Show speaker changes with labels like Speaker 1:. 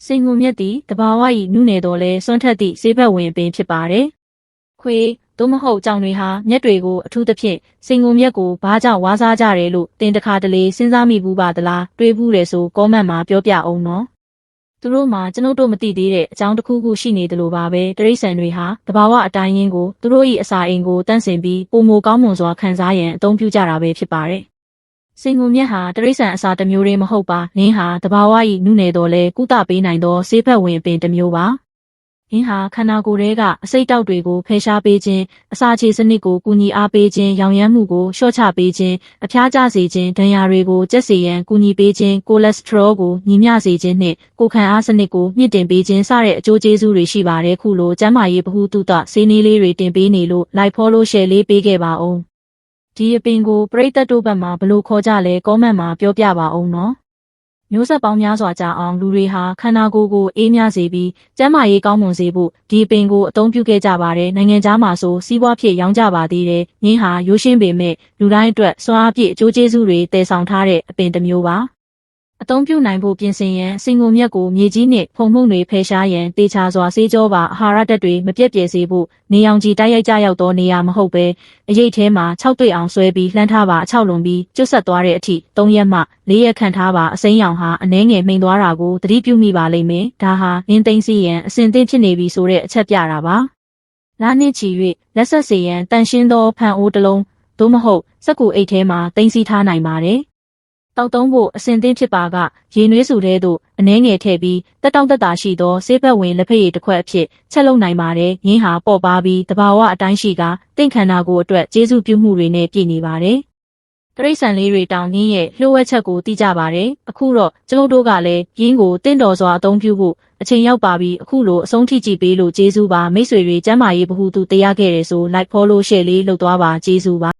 Speaker 1: စိန်ငုံမြက်သည်တဘာဝ၏နုနယ်တော်လဲစွန့်ထက်သည့်ဆေးဘက်ဝင်ပင်ဖြစ်ပါတယ်။ခွေသို့မဟုတ်ကြောင်တွေဟာမြက်တွေကိုအထူးသဖြင့်စိန်ငုံမြက်ကိုဘာကြောင့်ဝါစားကြတယ်လို့တင်တခါတလေစဉ်းစားမိဘူးပါသလားတွေးဘူးတယ်ဆိုကောမန့်မှာပြောပြအောင်နော်။သူတို့မှာကျွန်ုပ်တို့မသိသေးတဲ့အကြောင်းတစ်ခုခုရှိနေတယ်လို့ပါပဲတိရစ္ဆာန်တွေဟာတဘာဝအတိုင်းရင်းကိုသူတို့၏အစာအိမ်ကိုတန့်စင်ပြီးပုံမကောင်းမွန်စွာခံစားရန်အသုံးပြုကြတာပဲဖြစ်ပါတယ်။စိန်ငုံမြက်ဟာတိရစ္ဆာန်အစာတစ်မျိုးတည်းမဟုတ်ပါ။နင်းဟာတဘာဝ၏နုနယ်တော်လဲကုသပေးနိုင်သောဆေးဘက်ဝင်ပင်တစ်မျိုးပါ။နင်းဟာခန္ဓာကိုယ်ထဲကအဆိပ်တောက်တွေကိုဖယ်ရှားပေးခြင်းအစာခြေစနစ်ကိုကူညီအားပေးခြင်းရောင်ရမ်းမှုကိုလျှော့ချပေးခြင်းအဖျားကျစေခြင်းဒဏ်ရာတွေကိုကျက်စေရန်ကူညီပေးခြင်းကိုလက်စထရောကိုညီမျှစေခြင်းနှင့်ကိုယ်ခံအားစနစ်ကိုမြင့်တင်ပေးခြင်းစတဲ့အကျိုးကျေးဇူးတွေရှိပါတယ်ခုလိုကျန်းမာရေးဗဟုသုတဆေးနည်းလေးတွေတင်ပေးနေလို့လိုက်ဖောလို့ share လေးပေးခဲ့ပါဦးဒီအပင်ကိုပရိသတ်တို့ဘက်မှာဘလို့ခေါ်ကြလဲကောမန့်မှာပြောပြပါဦးနော်မျိုးဆက်ပေါင်းများစွာကြာအောင်လူတွေဟာခန္ဓာကိုယ်ကိုအေးမြစေပြီးကျန်းမာရေးကောင်းမွန်စေဖို့ဒီအပင်ကိုအသုံးပြုခဲ့ကြပါတယ်နိုင်ငံခြားမှာဆိုစီးပွားဖြစ်ရောင်းကြပါသေးတယ်ငင်းဟာရိုးရှင်းပေမဲ့လူတိုင်းအတွက်စွမ်းအားပြည့်အကျိုးကျေးဇူးတွေတည်ဆောင်ထားတဲ့အပင်တစ်မျိုးပါအသုံးပြုနိုင်ဖို့ပြင်ဆင်ရန်စိန်ငုံမြက်ကိုမြေကြီးနှင့်ဖုံမှုန့်တွေဖယ်ရှားရန်တေချာစွာဆေးကြောပါအာဟာရဓာတ်တွေမပြတ်ပြဲစေဖို့နေအောင်ကြီးတိုက်ရိုက်ကြရောက်သောနေရာမဟုတ်ပဲအရိပ်ထဲမှာ6တွေ့အောင်ဆွဲပြီးလှမ်းထားပါအချောက်လွန်ပြီးကျွတ်ဆက်သွားတဲ့အထိ3ရက်မှ4ရက်ခန့်ထားပါအစိမ်းရောင်ဟာအနှဲငယ်မှိန်သွားတာကိုသတိပြုမိပါလိမ့်မယ်ဒါဟာနင်းသိမ့်စီရန်အစဉ်သင့်ဖြစ်နေပြီဆိုတဲ့အချက်ပြတာပါလာနှင့်ချီ၍လက်ဆက်စေရန်တန်ရှင်းသောဖန်အိုးတစ်လုံးသို့မဟုတ်စက်ကူအိတ်ထဲမှာသိမ်းဆည်းထားနိုင်ပါတယ်တောက်သုံးဖို့အစဉ်သင့်ဖြစ်ပါကရေနွေးစုထဲသို့အနှဲငယ်ထည့်ပြီးတက်တောင့်တက်တာရှိသောဆေးဘက်ဝင်လက်ဖက်ရည်တစ်ခွက်အဖြစ်ချက်လုပ်နိုင်ပါတယ်။ရင်းဟာပေါ့ပါပြီးတဘာဝအတိုင်းရှိကတင့်ခန္ဓာကိုယ်အတွက်ကျေးဇူးပြုမှုတွေနဲ့ပြည့်နေပါတယ်။တိရစ္ဆာန်လေးတွေတောင်ရင်းရဲ့လှို့ဝှက်ချက်ကိုသိကြပါတယ်။အခုတော့ကျွန်ုပ်တို့ကလည်းရင်းကိုတင့်တော်စွာအသုံးပြုဖို့အချိန်ရောက်ပါပြီအခုလိုအဆုံးထိကြည့်ပေးလို့ကျေးဇူးပါမိတ်ဆွေတွေကျမ်းမာရေးဗဟုသုတရားခဲ့တယ်ဆို like follow share လေးလုပ်သွားပါကျေးဇူးပါ